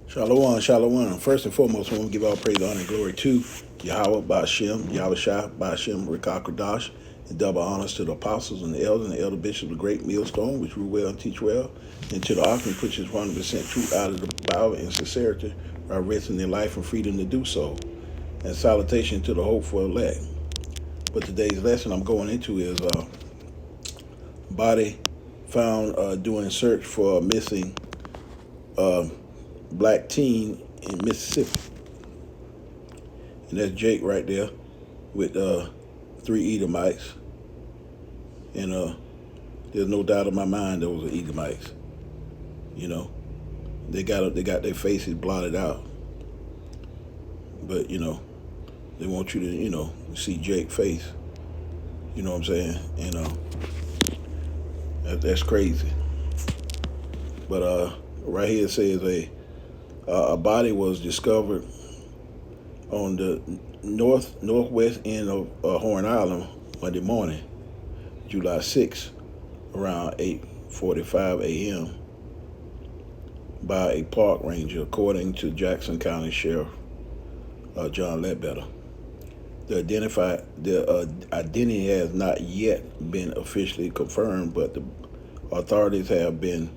Shalom, shalom. First and foremost, I want to give all praise, honor, and glory to Yahweh, Ba'ashem, Yahweh Shai, Ba'ashem, Rikakradash, and double honors to the apostles and the elder bishops of the great millstone, which rule well and teach well, and to the offering which is 100% truth out of the Bible and sincerity, are risking their life and freedom to do so. And salutation to the hopeful elect. But today's lesson I'm going into is body found doing search for a missing black teen in Mississippi. And that's Jake right there with 3 Edomites. And there's no doubt in my mind those are Edomites. You know, they got their faces blotted out. But, they want you to, see Jake's face. You know what I'm saying? And that's crazy. But right here it says a body was discovered on the northwest end of Horn Island Monday morning, July 6th, around 8:45 a.m. by a park ranger, according to Jackson County Sheriff John Ledbetter. The identity has not yet been officially confirmed, but the authorities have been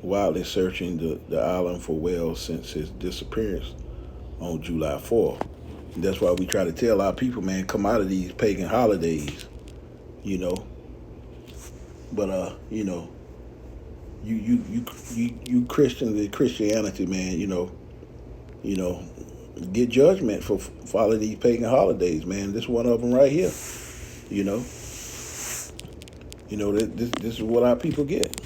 wildly searching the island for Wells since his disappearance on July 4th. And that's why we try to tell our people, man, come out of these pagan holidays, But you Christians and Christianity, man, get judgment for following these pagan holidays, man. This one of them right here, this is what our people get.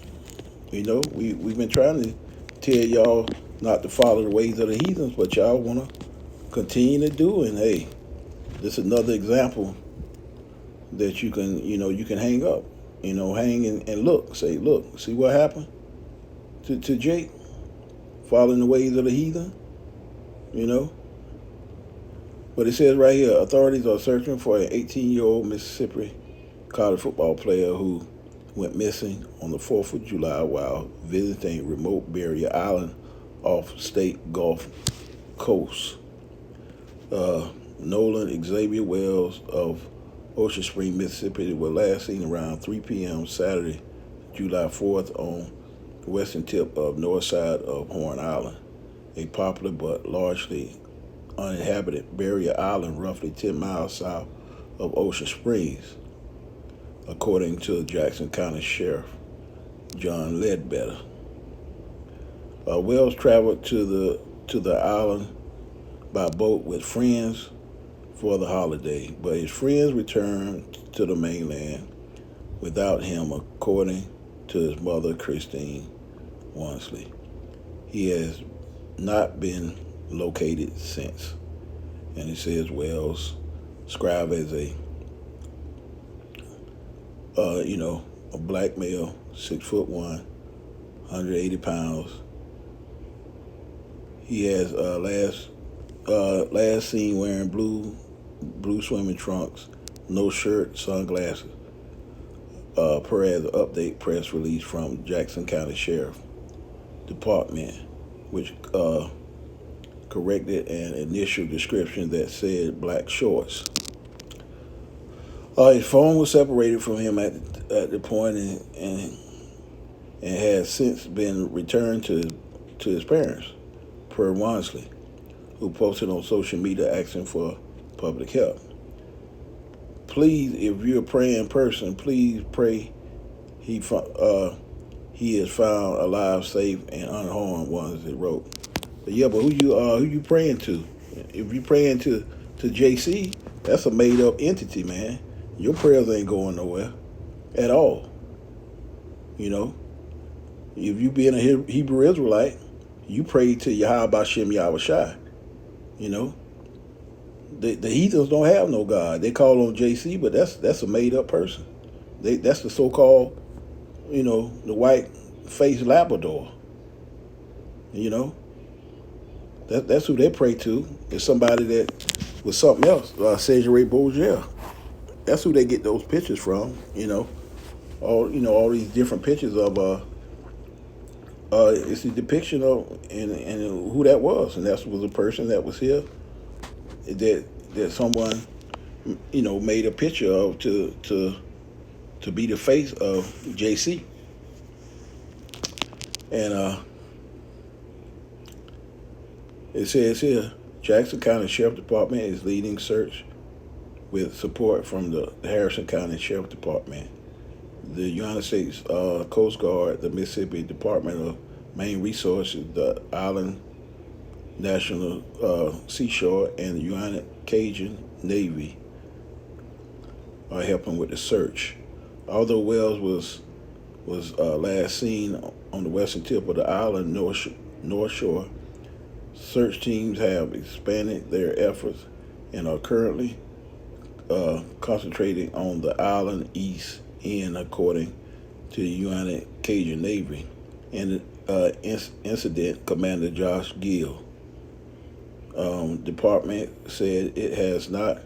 We've been trying to tell y'all not to follow the ways of the heathens, but y'all want to continue to do. And hey, this is another example that you can hang up, hang and look, say, look, see what happened to Jake, following the ways of the heathen, But it says right here, authorities are searching for an 18-year-old Mississippi college football player who went missing on the 4th of July while visiting remote Barrier Island off state Gulf Coast. Nolan Xavier Wells of Ocean Spring, Mississippi, were last seen around 3 p.m. Saturday, July 4th on the western tip of north side of Horn Island, a popular but largely uninhabited Barrier Island roughly 10 miles south of Ocean Springs, according to Jackson County Sheriff John Ledbetter. Wells traveled to the island by boat with friends for the holiday, but his friends returned to the mainland without him, according to his mother, Christine Wansley. He has not been located since. And it says Wells described as a black male, 6'1", 180 pounds. He has last seen wearing blue swimming trunks, no shirt, sunglasses. Per as an update press release from Jackson County Sheriff Department, which corrected an initial description that said black shorts. His phone was separated from him at the point and has since been returned to his parents, per Wansley, who posted on social media asking for public help. Please, if you're a praying person, please pray he is found alive, safe, and unharmed, ones that wrote. But yeah, but who you praying to? If you praying to JC, that's a made up entity, man. Your prayers ain't going nowhere at all. If you being a Hebrew Israelite, you pray to Yahweh Ba'ashem Yahweh Shai. The heathens don't have no God. They call on JC, but that's a made up person. That's the so-called, the white-faced Labrador. That's who they pray to. It's somebody that was something else, Cesare Borgia. That's who they get those pictures from. All these different pictures of It's a depiction of and who that was, and that was a person that was here that someone made a picture of to be the face of JC. And it says here, Jackson County Sheriff Department is leading search with support from the Harrison County Sheriff Department, the United States Coast Guard, the Mississippi Department of Marine Resources, the Island National Seashore, and the United Cajun Navy are helping with the search. Although Wells was last seen on the western tip of the island North Shore, search teams have expanded their efforts and are currently concentrating on the island east end, according to the United Cajun Navy and Incident Commander Josh Gill. Department said it has not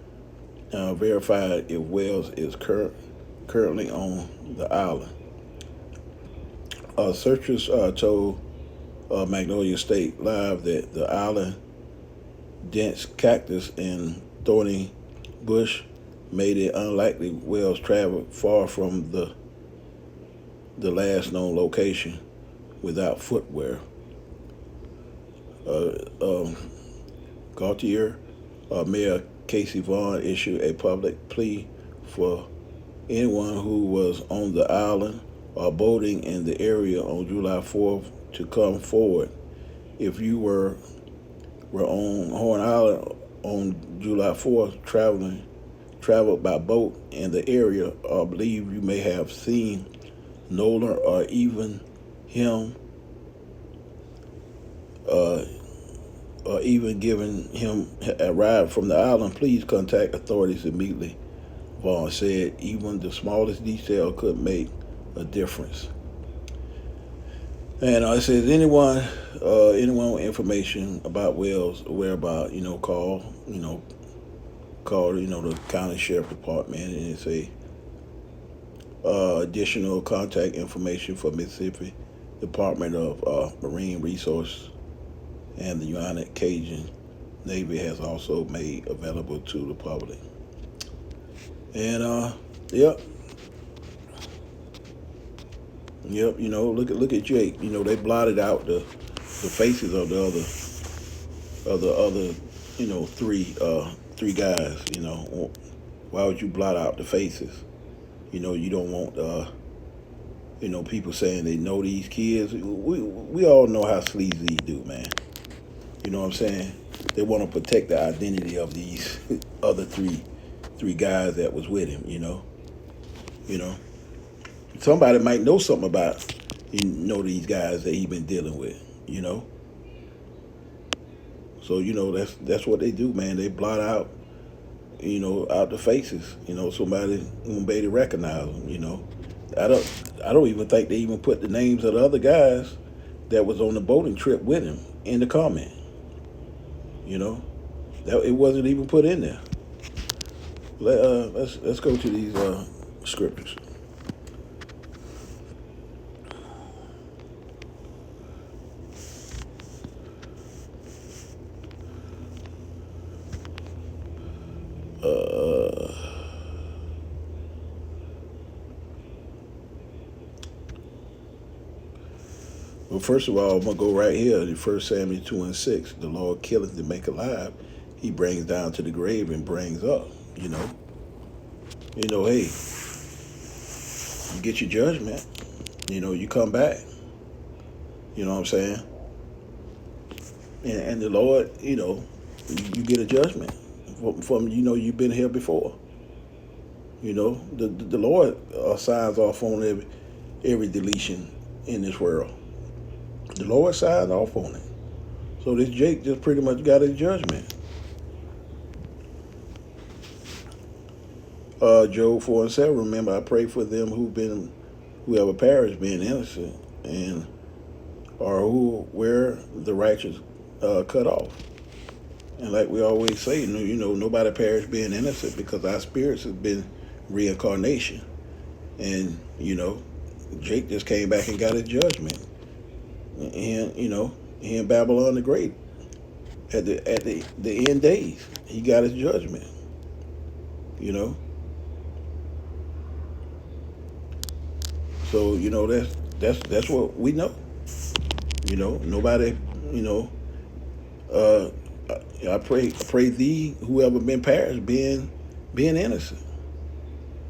verified if Wells is currently on the island. Searchers told Magnolia State Live that the island dense cactus and thorny bush made it unlikely Wells traveled far from the last known location without footwear. Gautier Mayor Casey Vaughn issued a public plea for anyone who was on the island or boating in the area on July 4th to come forward. If you were on Horn Island on July 4th traveled by boat in the area, or believe you may have seen Nolan or even him or even given him a ride from the island, please contact authorities immediately, Vaughn said. Even the smallest detail could make a difference. And it says anyone with information about Wells' whereabouts, call the county sheriff department, and it say additional contact information for Mississippi Department of Marine Resources and the United Cajun Navy has also made available to the public. And yep, look at Jake. They blotted out the faces of the other three guys. Why would you blot out the faces? You don't want people saying they know these kids. We all know how sleazy these do, man. You know what I'm saying? They want to protect the identity of these other three guys that was with him. Somebody might know something about these guys that he been dealing with. So that's what they do, man. They blot out out the faces. Somebody won't be able to recognize them. I don't even think they even put the names of the other guys that was on the boating trip with him in the comment. That it wasn't even put in there. Let's go to these scriptures. Well, first of all, I'm going to go right here to 1 Samuel 2:6. The Lord killeth to make alive. He brings down to the grave and brings up, hey, you get your judgment. You come back. You know what I'm saying? And the Lord, you get a judgment from you've been here before. The Lord signs off on every deletion in this world. The Lord signed off on it. So this Jake just pretty much got his judgment. Job 4:7. Remember, I pray for them who have perished, being innocent, and or where the righteous cut off. And like we always say, nobody perished being innocent, because our spirits have been reincarnation. And Jake just came back and got his judgment. And he in Babylon the Great at the end days. He got his judgment. You know, so that's what we know. Nobody. You know, uh, I pray thee whoever been perished being innocent.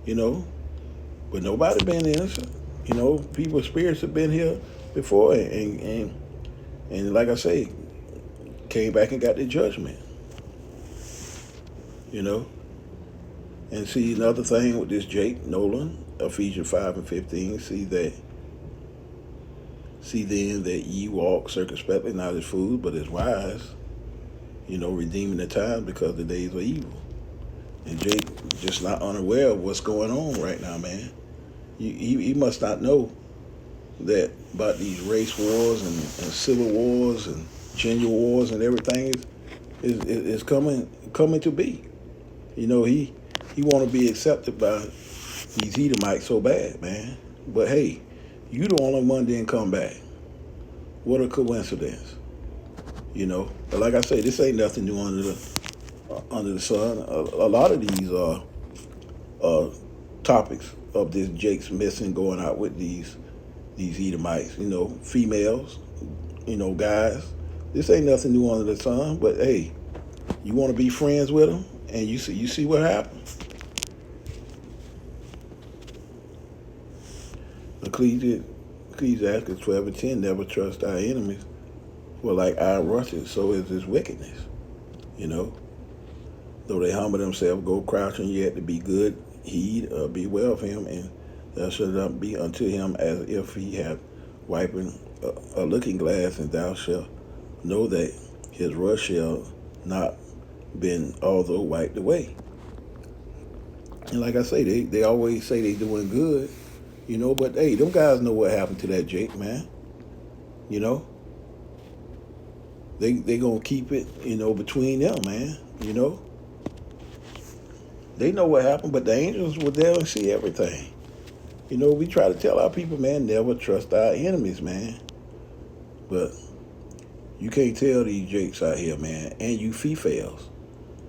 You know, but nobody been innocent. People's spirits have been here before, and like I say, came back and got the judgment. You know, and see another thing with this Jake Nolan, Ephesians 5:15. See then that ye walk circumspectly, not as fools, but as wise. Redeeming the time because the days are evil. And Jake just not unaware of what's going on right now, man. He must not know that about these race wars and civil wars and gender wars and everything is coming to be. He want to be accepted by these Edomites so bad, man. But hey, you the only one didn't come back. What a coincidence. But like I say, this ain't nothing new under the sun. A lot of these topics of this Jake's missing, going out with these Edomites, females, guys. This ain't nothing new under the sun. But hey, you want to be friends with them, and you see what happens. Ecclesiastes 12:10, never trust thy enemies, for like iron rusted, so is his wickedness. Though they humble themselves, go crouching, yet to be good, heed, beware of him, and thou shalt not be unto him as if he had wiping a looking glass, and thou shalt know that his rust shall not been although wiped away. And like I say, they always say they doing good, but hey, them guys know what happened to that Jake, man. They gonna keep it, between them, man. They know what happened, but the angels were there and see everything. We try to tell our people, man, never trust our enemies, man. But you can't tell these Jakes out here, man, and you females.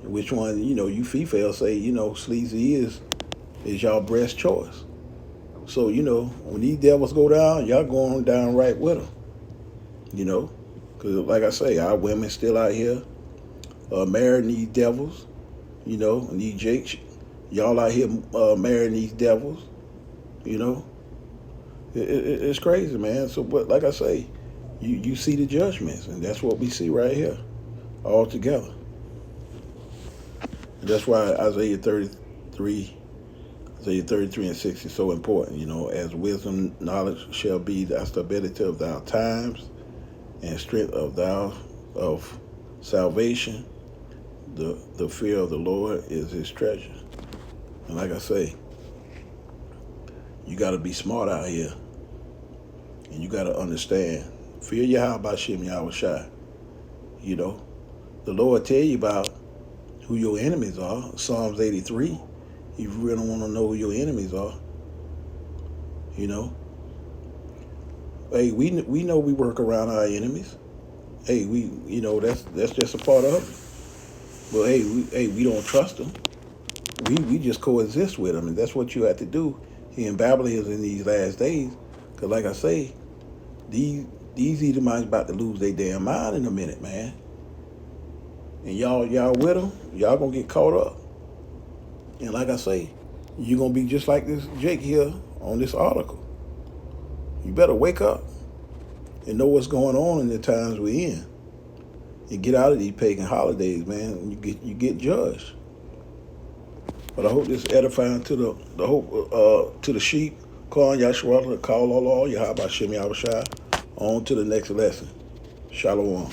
Which one, you females say, sleazy is y'all breast choice. So, when these devils go down, y'all going down right with them. Because like I say, our women still out here marrying these devils, and these Jakes, y'all out here marrying these devils, It's crazy, man. So, but like I say, you see the judgments, and that's what we see right here, all together. And that's why Isaiah 33 and 6 is so important, as wisdom, knowledge shall be the stability of thy times, and strength of salvation. The fear of the Lord is his treasure. And like I say, you got to be smart out here, and you got to understand. Fear Yahweh B'Shem Yahweh Shai. The Lord tell you about who your enemies are. Psalms 83. If you really want to know who your enemies are, Hey, we know we work around our enemies. Hey, that's just a part of it. But hey, we don't trust them. We just coexist with them, and that's what you have to do here in Babylon in these last days. Because like I say, these Edomites about to lose their damn mind in a minute, man. And y'all with them, y'all gonna get caught up. And like I say, you're gonna be just like this Jake here on this article. You better wake up and know what's going on in the times we're in, and get out of these pagan holidays, man. And you get judged. But I hope this edifying to the sheep. Call Yahshua, call Allah, Yahweh B'Shem Yahweh Shai. On to the next lesson. Shalom.